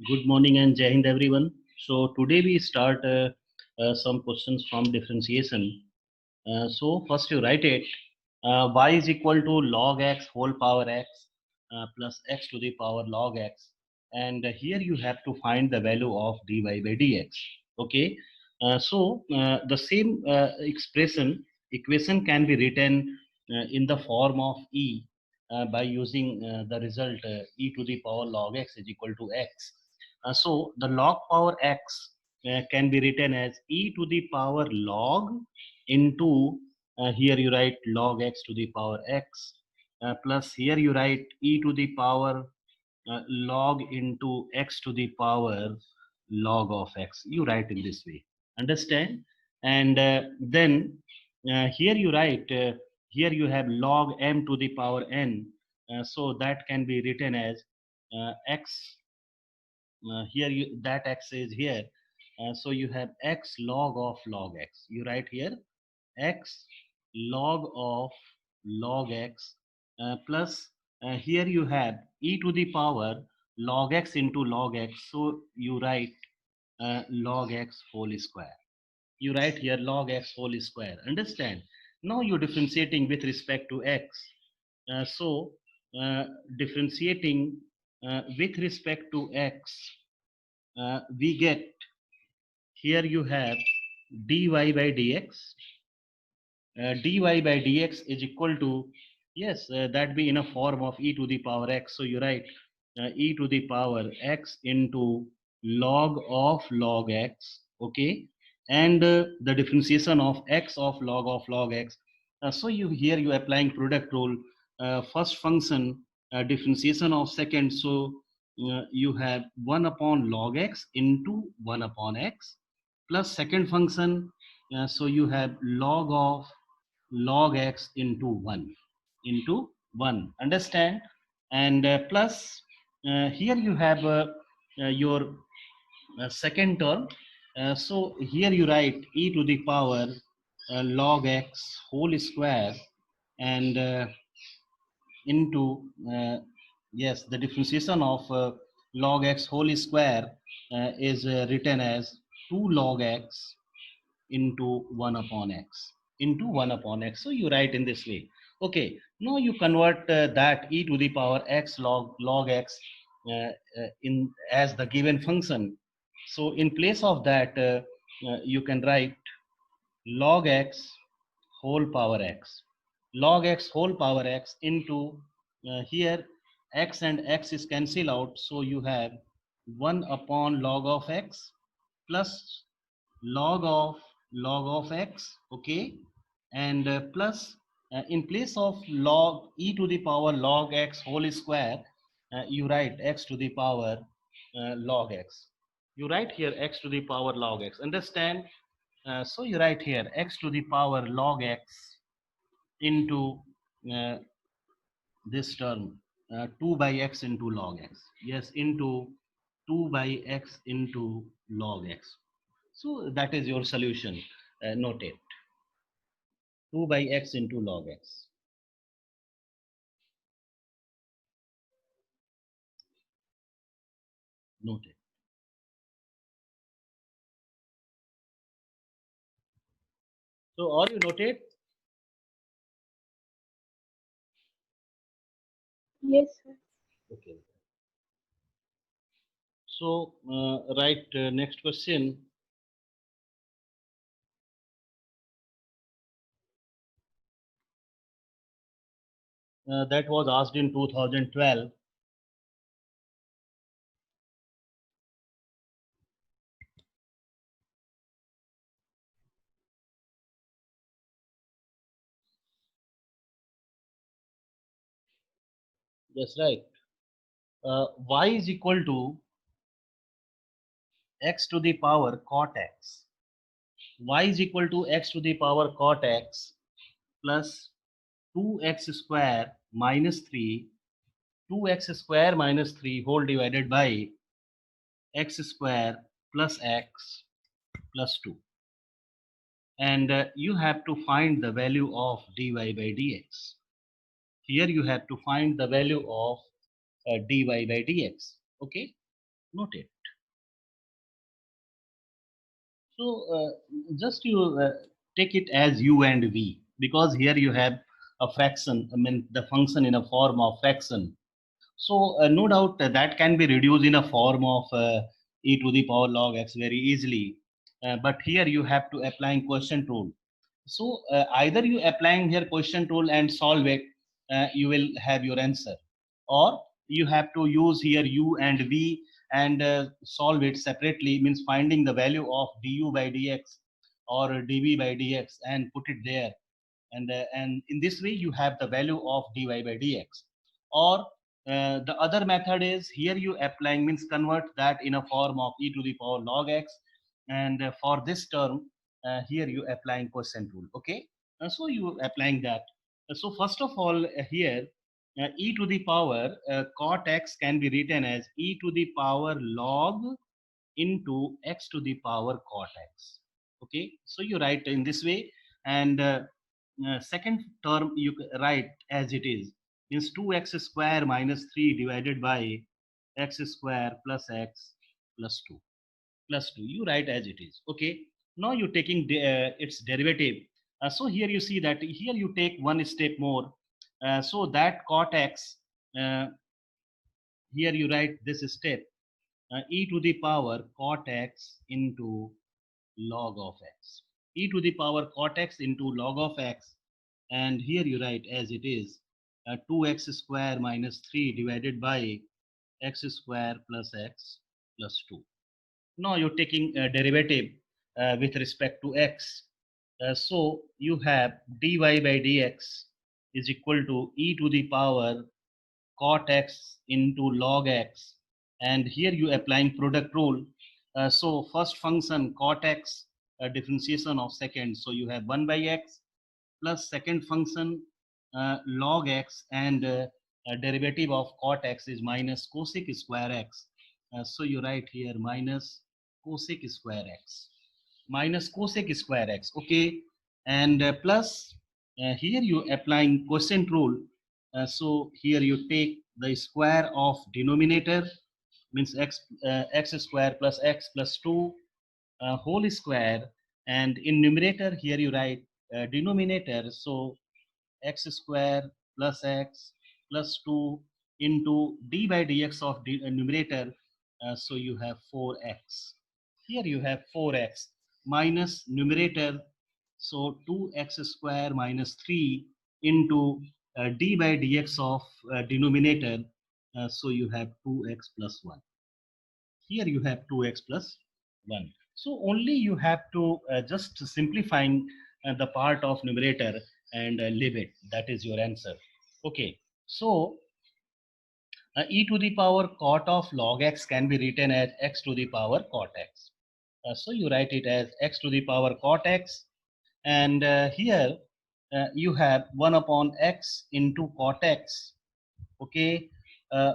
Good morning and Jai Hind everyone. So today we start some questions from differentiation. So first you write it. Y is equal to log x whole power x plus x to the power log x. And here you have to find the value of dy by dx. Okay. The same equation can be written in the form of e by using the result e to the power log x is equal to x. So the log power x can be written as e to the power log into here you write log x to the power x plus here you write e to the power log into x to the power log of x. You write in this way. Understand? And then here you write, here you have log m to the power n. So that can be written as x here you that x is here so you have x log of log x. You write here x log of log x plus here you have e to the power log x into log x, so you write log x whole square. You write here log x whole square. Understand? Now you're differentiating with respect to x. So differentiating with respect to x, we get here you have dy by dx. Dy by dx is equal to, yes, that be in a form of e to the power x. So you write e to the power x into log of log x. Okay. And the differentiation of x of log x. So you here you applying product rule. First function differentiation of second. So you have 1 upon log x into 1 upon x plus second function. So you have log of log x into 1. Understand? And plus here you have your second term. So here you write e to the power log x whole square and into yes, the differentiation of log x whole square is written as 2 log x into 1 upon x into 1 upon x. So you write in this way. Okay, now you convert that e to the power x log x in as the given function. So in place of that you can write log x whole power x, log x whole power x into here x and x is cancel out, so you have 1 upon log of x plus log of x. Okay. And plus in place of log e to the power log x whole square, you write x to the power log x. You write here x to the power log x. Understand? So you write here x to the power log x into uh, this term 2 by x into log x. Yes, into 2 by x into log x. So that is your solution. Note it. 2 by x into log x. Note it. So are you noted? Yes, sir. Okay. So right, next question. That was asked in 2012. That's right. Y is equal to x to the power cot x. Y is equal to x to the power cot x plus 2x square minus 3, 2x square minus 3 whole divided by x square plus x plus 2. And you have to find the value of dy by dx. Here you have to find the value of dy by dx. Okay. Note it. So just you take it as u and v, because here you have a fraction, I mean the function in a form of fraction. So no doubt that can be reduced in a form of e to the power log x very easily. But here you have to applying quotient rule. So either you applying here quotient rule and solve it, you will have your answer, or you have to use here u and v and solve it separately, means finding the value of du by dx or dv by dx and put it there, and in this way you have the value of dy by dx. Or the other method is here you applying, means convert that in a form of e to the power log x, and for this term here you applying quotient rule. Okay, so you applying that. So first of all here e to the power cot x can be written as e to the power log into x to the power cot x. Okay, so you write in this way, and second term you write as it is, means 2x square minus 3 divided by x square plus x plus 2 plus 2, you write as it is. Okay, now you're taking its derivative. So here you see that here you take one step more, so that cot x, uh, here you write this step, e to the power cot x into log of x, e to the power cot x into log of x, and here you write as it is, 2x square minus 3 divided by x square plus x plus 2. Now you're taking a derivative with respect to x. So you have dy by dx is equal to e to the power cot x into log x, and here you applying product rule. So first function cot x, differentiation of second, so you have 1 by x plus second function log x, and derivative of cot x is minus cosec square x. So you write here minus cosec square x, minus cosec square x. Okay, and plus here you applying quotient rule. So here you take the square of denominator, means x square plus x plus 2 whole square, and in numerator here you write denominator, so x square plus x plus 2 into d by dx of numerator, so you have 4x. Here you have 4x minus numerator, so 2x square minus 3 into d by dx of denominator, so you have 2x plus 1. Here you have 2x plus 1. So only you have to just simplifying the part of numerator and leave it. That is your answer. Okay. So e to the power cot of log x can be written as x to the power cot x. So you write it as x to the power cot x, and here you have 1 upon x into cot x. Okay,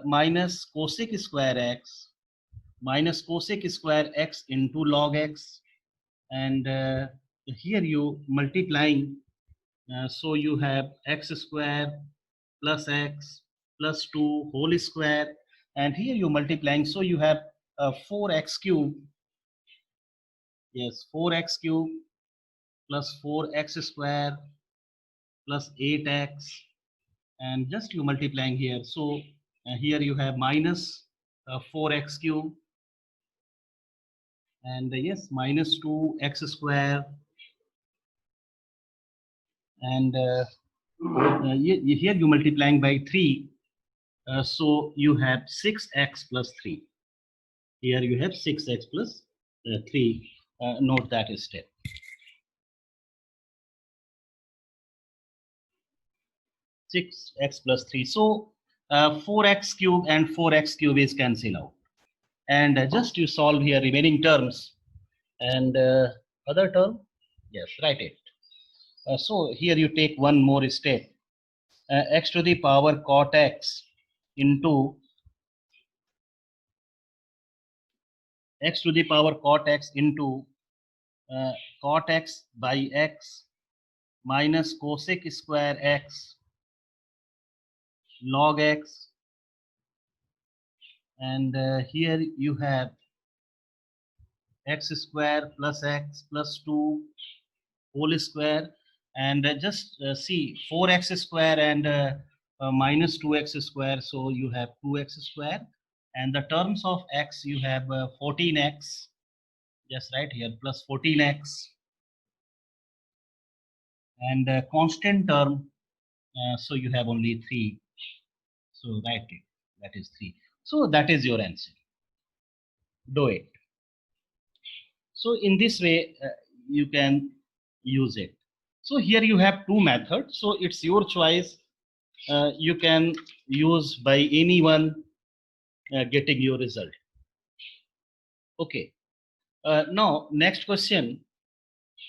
minus cosec square x, minus cosec square x into log x, and here you multiplying, so you have x square plus x plus 2 whole square, and here you multiplying, so you have 4x cube, yes, 4x cube plus 4x square plus 8x, and just you multiplying here, so here you have minus 4x cube, and yes, minus 2x square, and here you multiplying by 3, so you have 6x plus 3. Here you have 6x plus 3. Note that step. 6x plus 3. So 4x cube and 4x cube is cancel out. And just you solve here remaining terms. And other term, yes, write it. So here you take one more step. X to the power cot x into x to the power cot x into cot x by x minus cosec square x log x and here you have x square plus x plus 2 whole square, and just see 4x square and minus 2x square, so you have 2x square, and the terms of x you have 14x, just right here, plus 14x, and constant term, so you have only 3, so write it, that is 3. So that is your answer. Do it. So in this way, you can use it. So here you have two methods. So it's your choice. You can use by anyone getting your result. Okay. Now next question.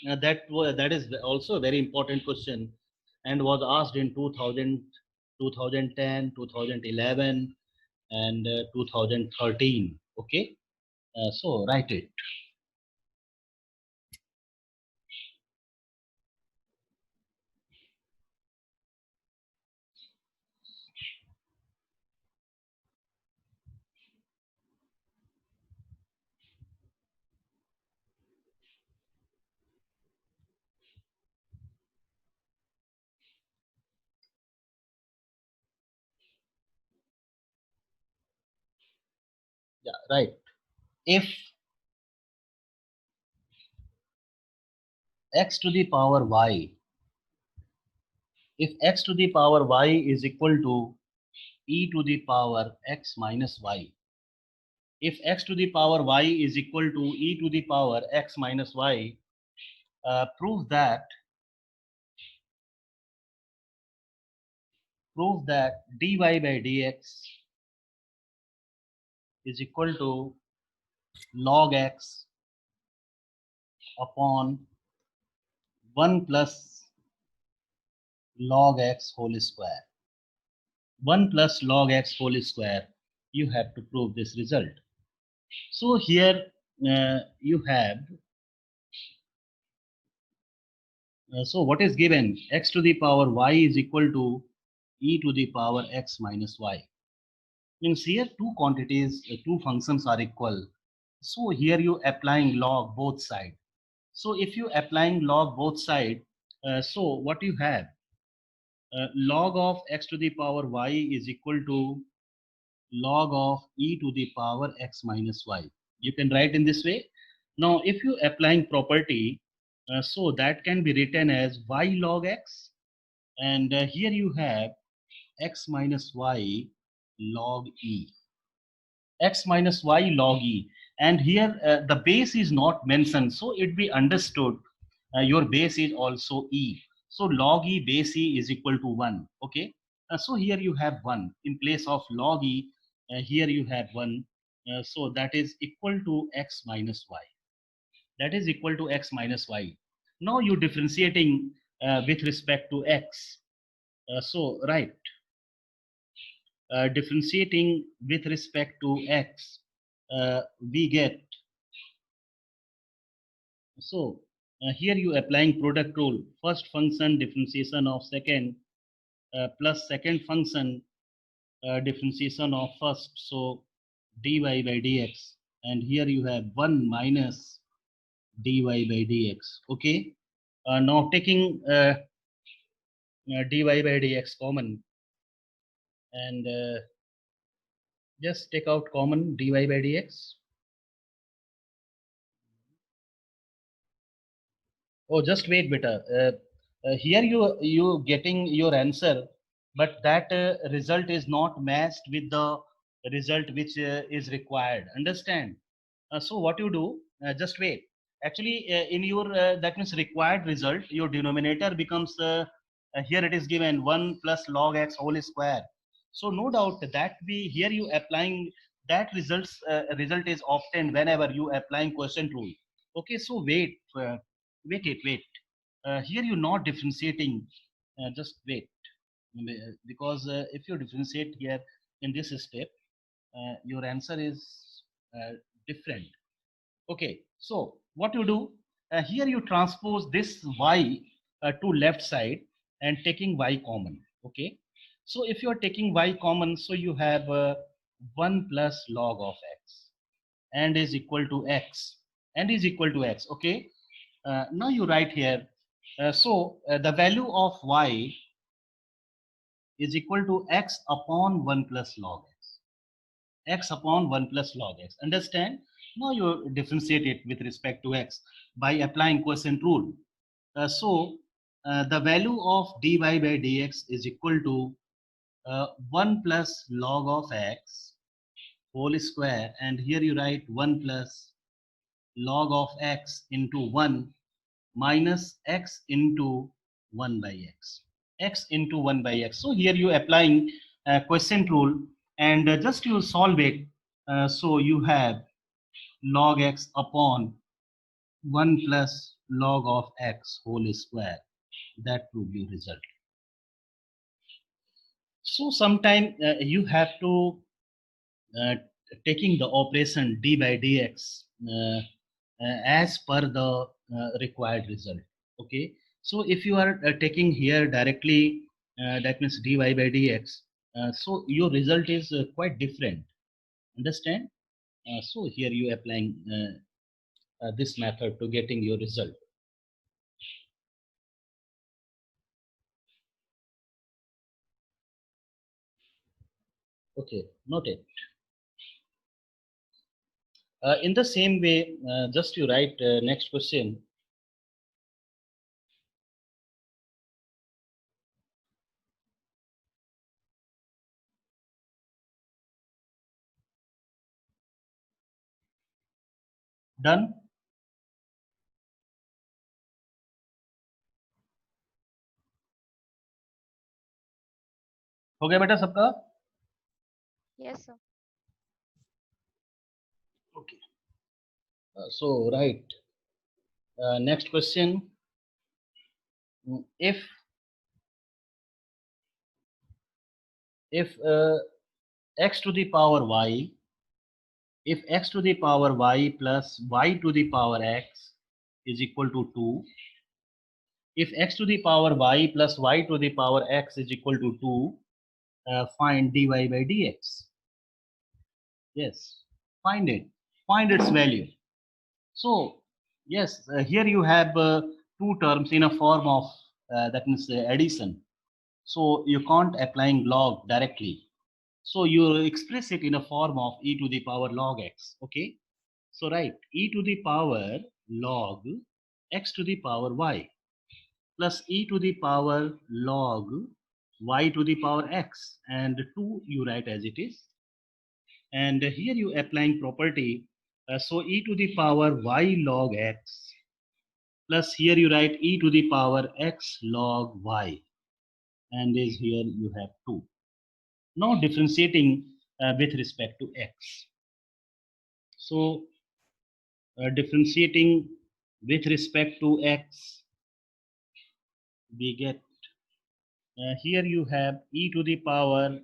That is also a very important question, and was asked in 2000, 2010, 2011, and 2013. Okay. So write it. Yeah, right. If x to the power y, if x to the power y is equal to e to the power x minus y, if x to the power y is equal to e to the power x minus y, prove that dy by dx is equal to log x upon 1 plus log x whole square. 1 plus log x whole square. You have to prove this result. So here you have, so what is given? X to the power y is equal to e to the power x minus y. Means here two quantities, two functions are equal. So here you applying log both side. So if you applying log both side, so what you have? Log of x to the power y is equal to log of e to the power x minus y. You can write in this way. Now, if you applying property, so that can be written as y log x, and here you have x minus y log e, x minus y log e, and here the base is not mentioned, so it be understood your base is also e. So log e base e is equal to 1. Okay. So here you have 1 in place of log e. Here you have 1. So that is equal to x minus y. That is equal to x minus y. Now you differentiating with respect to x. So right, differentiating with respect to x, we get, so here you applying product rule, first function differentiation of second plus second function differentiation of first, so dy by dx, and here you have 1 minus dy by dx. Okay. Now taking dy by dx common, and just take out common dy by dx. Oh, just wait, beta. Here you getting your answer, but that result is not matched with the result which is required. Understand? So what you do? Just wait. Actually, in your that means required result, your denominator becomes here it is given 1 plus log x whole square. So no doubt that we here you applying that result is obtained whenever you applying quotient rule. Okay, so wait. Wait. Here you're not differentiating. Just wait, because if you differentiate here in this step, your answer is different. Okay, so what you do? Here you transpose this y to left side and taking y common. Okay, so if you are taking y common, so you have 1 plus log of x and is equal to x and is equal to x. Okay, now you write here, the value of y is equal to x upon 1 plus log x, x upon 1 plus log x. Understand? Now you differentiate it with respect to x by applying quotient rule. The value of dy by dx is equal to 1 plus log of x whole square, and here you write 1 plus log of x into 1 minus x into 1 by x into 1 by x. So here you applying quotient rule, and just you solve it. So you have log x upon 1 plus log of x whole square. That will be result. So sometime you have to uh, taking the operation d by dx as per the required result. Okay, so if you are taking here directly, that means dy by dx, so your result is quite different. Understand? So here you applying this method to getting your result. Okay, note it. In the same way, just you write next question. Done? हो गया बेटा सबका? Yes, sir. Okay. So right. Next question. If x to the power y, if x to the power y plus y to the power x is equal to 2, if x to the power y plus y to the power x is equal to 2, find dy by dx. Yes, find it. Find its value. So, yes, here you have two terms in a form of that means addition. So you can't applying log directly. So you express it in a form of e to the power log x. Okay. So right, e to the power log x to the power y plus e to the power log y to the power x, and 2 you write as it is. And here you applying property. So e to the power y log x plus here you write e to the power x log y, and is here you have 2. Now differentiating with respect to x. So differentiating with respect to x, we get here you have e to the power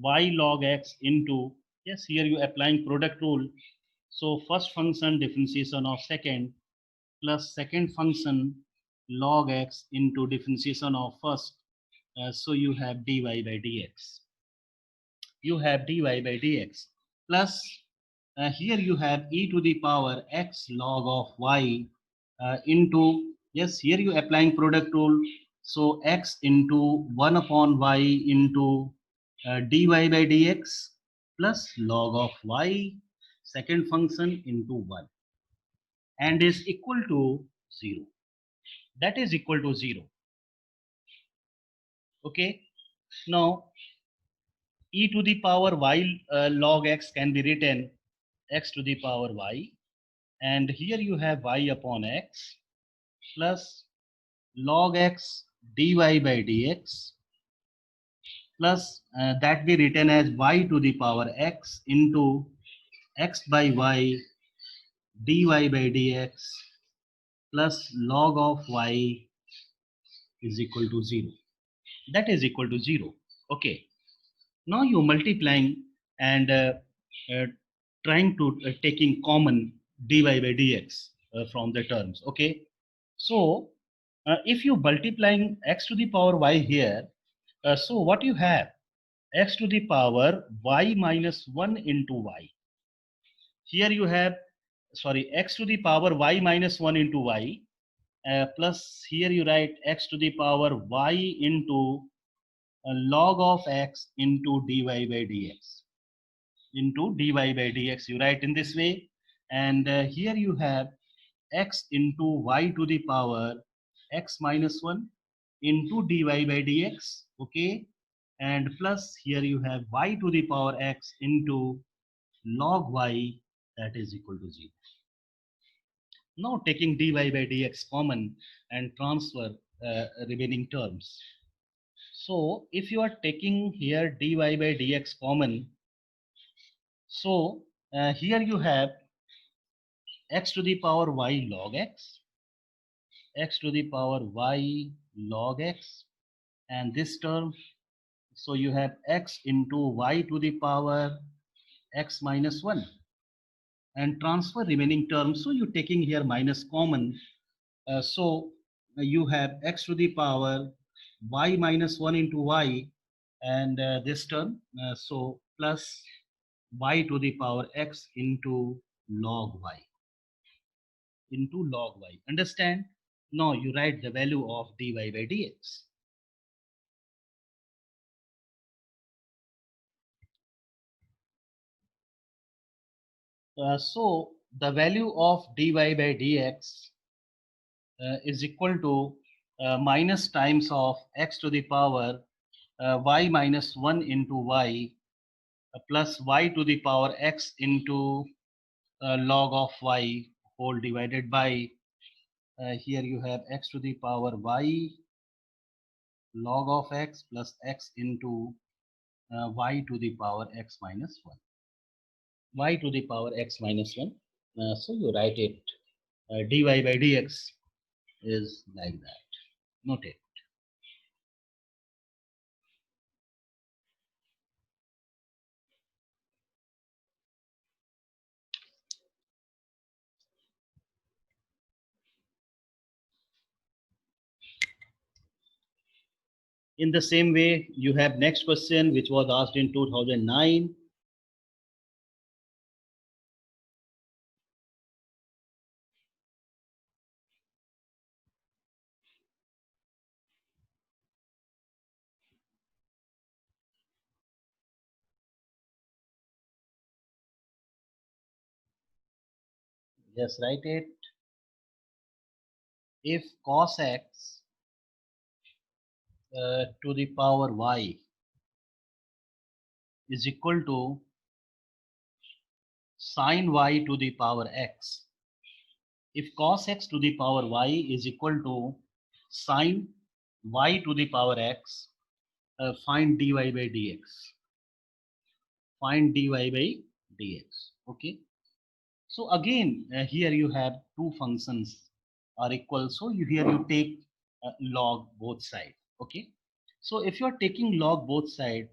y log x into, yes, here you applying product rule. So first function differentiation of second plus second function log x into differentiation of first. So you have dy by dx. You have dy by dx plus here you have e to the power x log of y into, yes, here you applying product rule. So x into 1 upon y into dy by dx plus log of y second function into 1 and is equal to 0. That is equal to 0. Okay. Now e to the power y log x can be written x to the power y, and here you have y upon x plus log x dy by dx plus that be written as y to the power x into x by y dy by dx plus log of y is equal to 0. That is equal to 0. Okay. Now you multiplying and uh, trying to taking common dy by dx from the terms. Okay. So if you multiplying x to the power y here, so what you have? x to the power y minus 1 into y. Here you have, sorry, x to the power y minus 1 into y, plus here you write x to the power y into log of x into dy by dx. Into dy by dx, you write in this way. And here you have x into y to the power x minus 1 into dy by dx, okay, and plus here you have y to the power x into log y, that is equal to 0. Now taking dy by dx common and transfer remaining terms. So if you are taking here dy by dx common, so here you have x to the power y log x, x to the power y log x, and this term, so you have x into y to the power x minus 1, and transfer remaining terms. So you're taking here minus common, so you have x to the power y minus 1 into y, and this term, so plus y to the power x into log y, into log y. Understand? Now you write the value of dy by dx. So the value of dy by dx is equal to minus times of x to the power y minus 1 into y plus y to the power x into log of y whole divided by, here you have x to the power y log of x plus x into y to the power x minus 1. Y to the power x minus 1. So you write it, dy by dx is like that. Note it. In the same way, you have next question which was asked in 2009. Just write it. If cos x to the power y is equal to sin y to the power x. If cos x to the power y is equal to sin y to the power x, find dy by dx. Find dy by dx. Okay. So again, here you have two functions are equal. So here you take log both sides. Okay. So if you are taking log both sides,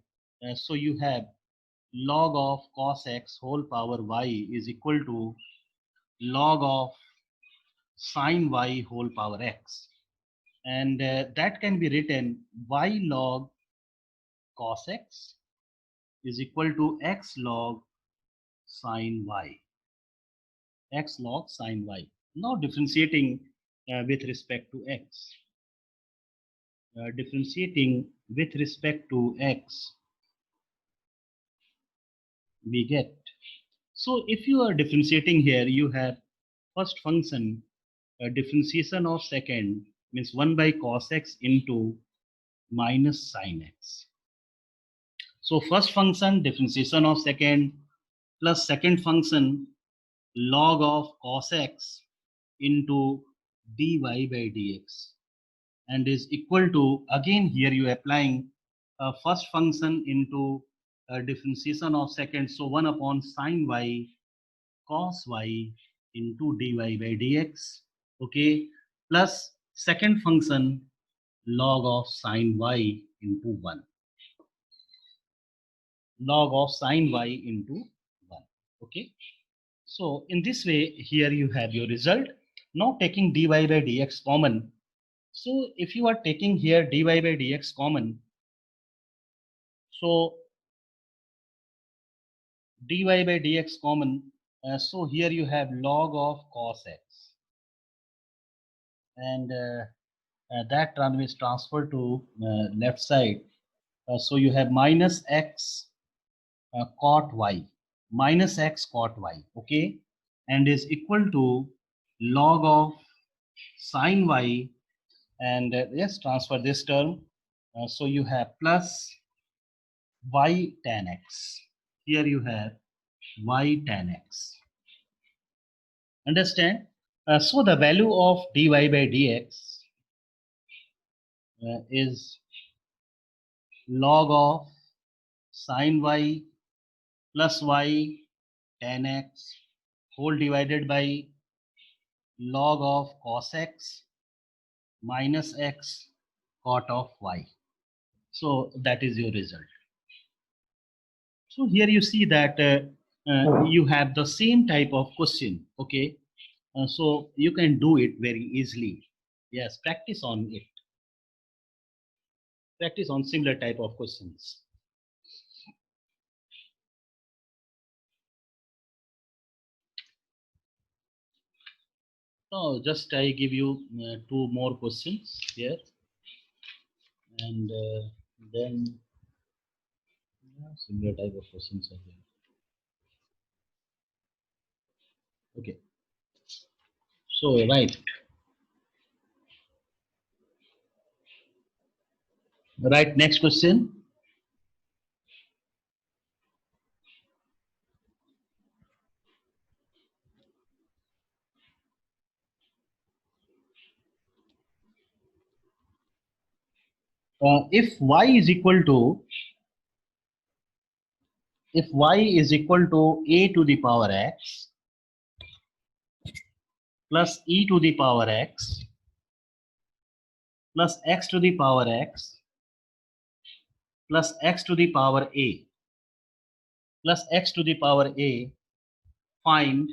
so you have log of cos x whole power y is equal to log of sin y whole power x. And that can be written y log cos x is equal to x log sin y. X log sin y. Now differentiating with respect to x. Differentiating with respect to x, we get. So if you are differentiating here, you have first function, differentiation of second means 1 by cos x into minus sin x. So first function differentiation of second plus second function log of cos x into dy by dx, and is equal to, again here you applying first function into differentiation of second, so 1 upon sin y cos y into dy by dx, okay, plus second function log of sin y into 1, log of sin y into 1, okay. So in this way, here you have your result. Now taking dy by dx common, so if you are taking here dy by dx common, so dy by dx common, so here you have log of cos x, and that term is transferred to left side. So you have minus x cot y, minus x cot y, okay, and is equal to log of sine y, and yes, transfer this term. So you have plus y tan x. Here you have y tan x. Understand? So the value of dy by dx is log of sine y plus y tan x whole divided by log of cos x minus x cot of y. So that is your result. So here you see that you have the same type of question, okay? So you can do it very easily. Yes, practice on it. Practice on similar type of questions. So just I give you two more questions here, and then similar type of questions are there. Okay. So right. Right, next question. If y is equal to a to the power x plus e to the power x plus x to the power x plus x to the power a plus x to the power a, find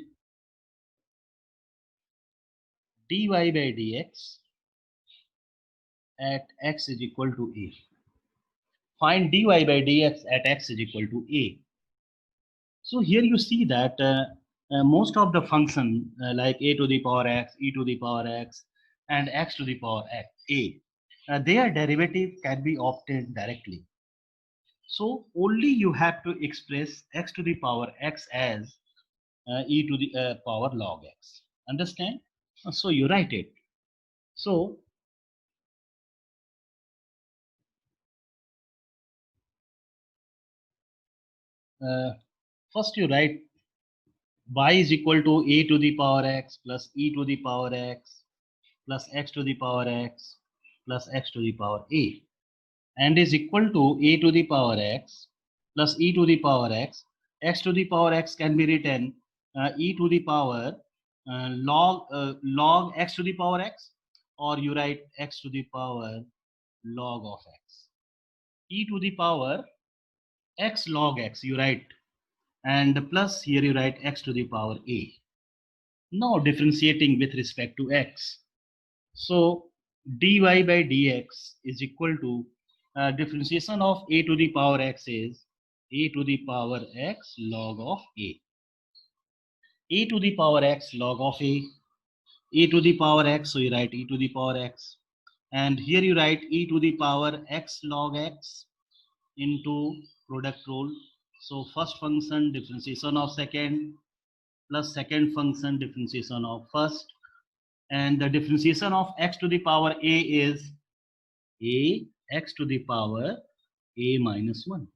dy by dx at x is equal to a. Find dy by dx at x is equal to a. So here you see that most of the function like a to the power x, e to the power x, and x to the power x, a, their derivative can be obtained directly. So only you have to express x to the power x as e to the power log x. Understand? So you write it. So first you write y is equal to a to the power x plus e to the power x plus x to the power x plus x to the power a, and is equal to a to the power x plus e to the power x. X to the power x can be written e to the power log x to the power x, or you write x to the power log of x. E to the power x log x you write, and plus here you write x to the power a. Now differentiating with respect to x. So dy by dx is equal to differentiation of a to the power x is a to the power x log of a. A to the power x log of a to the power x, so you write e to the power x, and here you write e to the power x log x into product rule. So first function differentiation of second plus second function differentiation of first, and the differentiation of x to the power a is a x to the power a minus 1.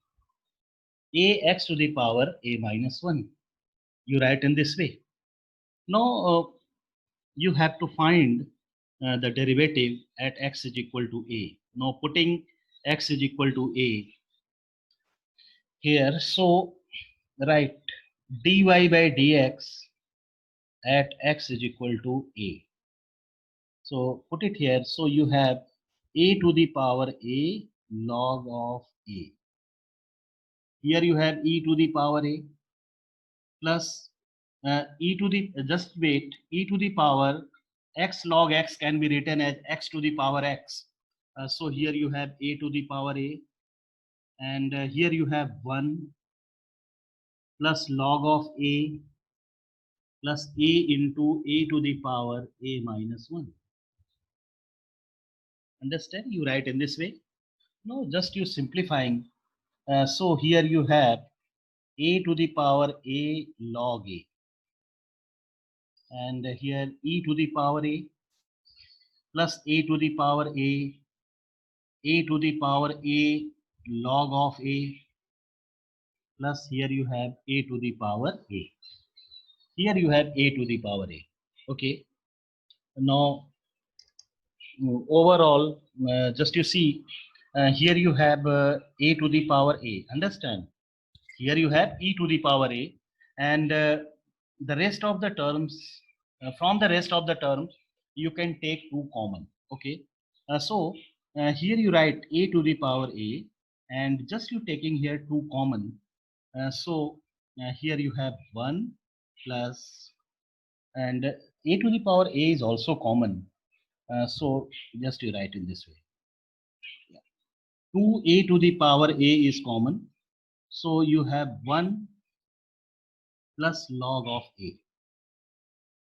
A x to the power a minus 1. You write in this way. Now you have to find the derivative at x is equal to a. Now putting x is equal to a here, so write dy by dx at x is equal to a. So put it here. So you have a to the power a log of a. Here you have e to the power a plus e to the, just wait, e to the power x log x can be written as x to the power x. So here you have a to the power a, and here you have 1 plus log of a plus a into a to the power a minus 1. Understand? You write in this way. No, just you simplifying. So here you have a to the power a log a, and here e to the power a plus a to the power a to the power a log of a, plus here you have a to the power a. Here you have a to the power a. Okay. Now overall, just you see, here you have a to the power a. Understand? Here you have e to the power a, and the rest of the terms, from the rest of the terms, you can take two common. Okay. So here you write a to the power a, and just you taking here two common. So here you have 1 plus, and a to the power a is also common. So just you write in this way. 2a to the power a is common. So you have 1 plus log of a.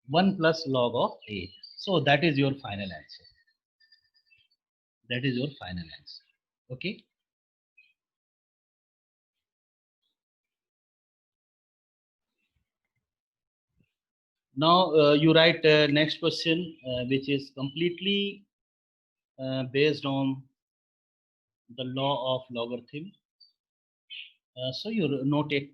1 plus log of a. So that is your final answer. That is your final answer. Okay. Now you write next question, which is completely based on the law of logarithm. So you note it.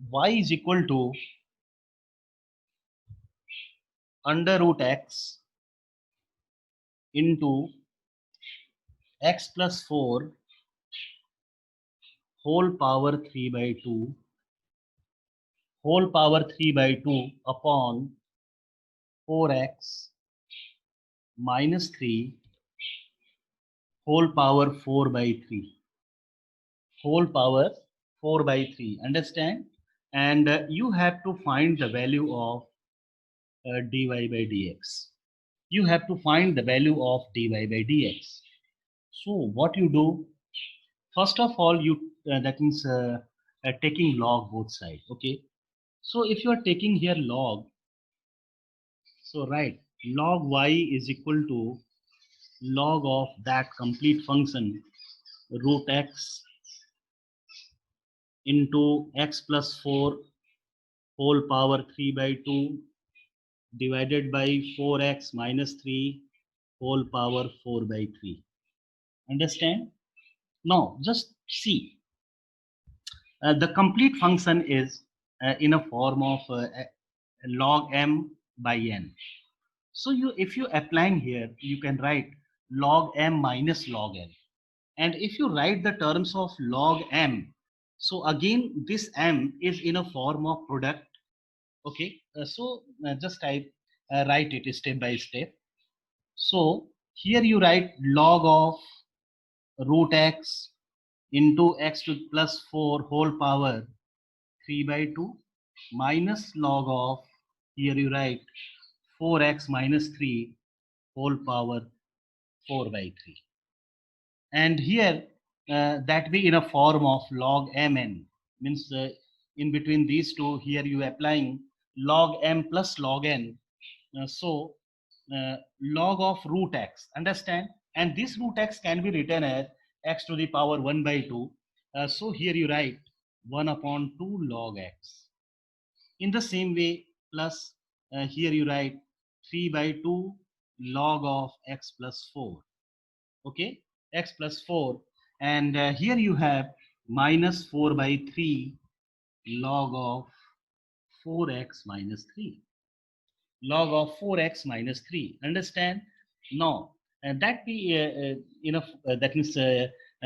Y is equal to under root x into x plus 4 whole power 3 by 2 whole power 3 by 2 upon 4x minus 3 whole power 4 by 3 whole power 4 by 3. Understand? And you have to find the value of dy by dx. You have to find the value of dy by dx. So what you do, first of all, you that means taking log both sides. Okay. So if you are taking here log, so right, log y is equal to log of that complete function root x into x plus 4 whole power 3 by 2 divided by 4x minus 3 whole power 4 by 3. Understand? Now just see, the complete function is in a form of log m by n. So you, if you applying here, you can write log m minus log n. And if you write the terms of log m, so again this m is in a form of product. Okay. So just type, write it step by step. So here you write log of root x into x to plus 4 whole power 3 by 2 minus log of, here you write 4x minus 3 whole power 4 by 3. And here that be in a form of log mn, means in between these two, here you applying log m plus log n. So log of root x. Understand? And this root x can be written as x to the power 1 by 2. So here you write 1 upon 2 log x. In the same way, plus here you write 3 by 2 log of x plus 4. Okay, x plus 4, and here you have minus 4 by 3 log of 4x minus 3 log of 4x minus 3. Understand? Now that be enough, that means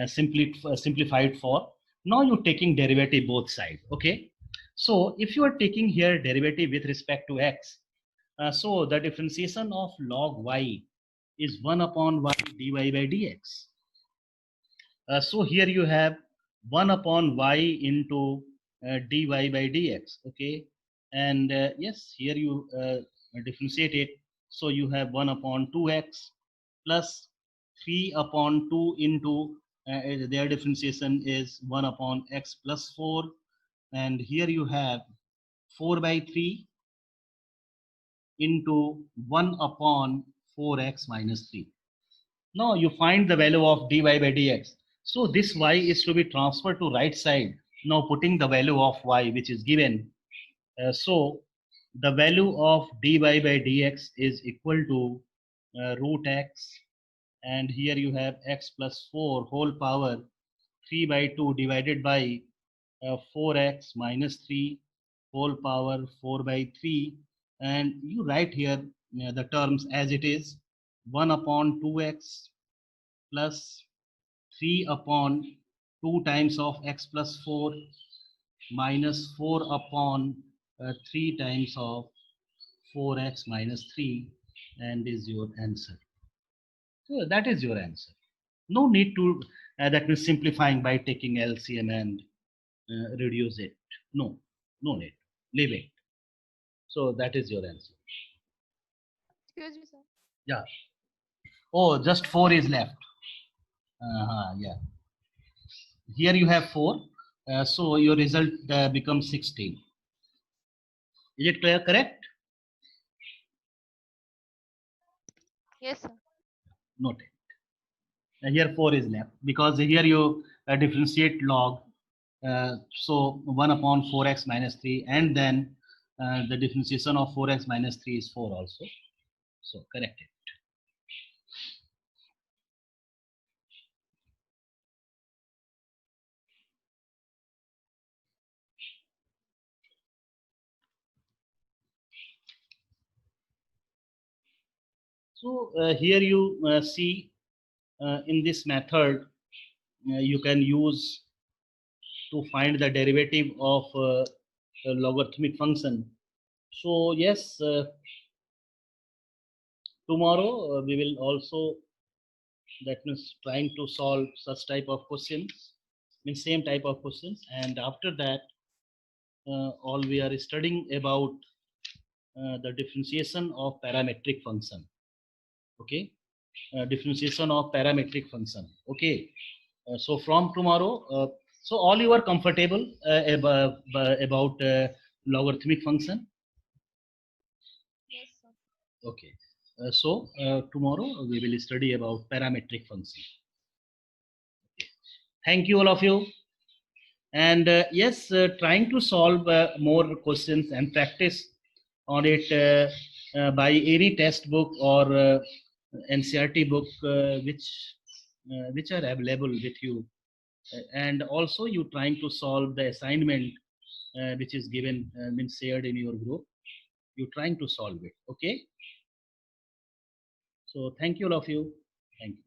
simplified for. Now you're taking derivative both sides. Okay, so if you are taking here derivative with respect to x, so the differentiation of log y is 1 upon y dy by dx. So here you have 1 upon y into dy by dx. Okay, and yes, here you differentiate it. So you have 1 upon 2x plus 3 upon 2 into their differentiation is 1 upon x plus 4, and here you have 4 by 3 into 1 upon 4x minus 3. Now you find the value of dy by dx. So this y is to be transferred to right side. Now putting the value of y which is given. So the value of dy by dx is equal to root x, and here you have x plus 4 whole power 3 by 2 divided by 4x minus 3 whole power 4 by 3, and you write here the terms as it is: 1 upon 2x plus 3 upon 2 times of x plus 4 minus 4 upon 3 times of 4x minus 3, and is your answer. So that is your answer. No need to, that means simplifying by taking LCM and reduce it. No, no need. Leave it. So that is your answer. Excuse me, sir. Yeah. Oh, just 4 is left. Yeah. Here you have 4. So your result becomes 16. Is it clear? Correct? Yes, sir. Noted. Here 4 is left because here you differentiate log. So 1 upon 4x minus 3, and then the differentiation of 4x minus 3 is 4 also. So correct it. So here you see in this method you can use to find the derivative of a logarithmic function. So yes, tomorrow we will also, that means trying to solve such type of questions, means same type of questions, and after that all we are studying about the differentiation of parametric function. Okay, differentiation of parametric function. Okay, so from tomorrow, so all you are comfortable about logarithmic function. Yes, sir. Okay, so tomorrow we will study about parametric function. Thank you all of you, and yes, trying to solve more questions and practice on it by any test book or NCRT book which are available with you. And also you trying to solve the assignment which is given, means shared in your group. You trying to solve it. Okay, so thank you all of you. Thank you.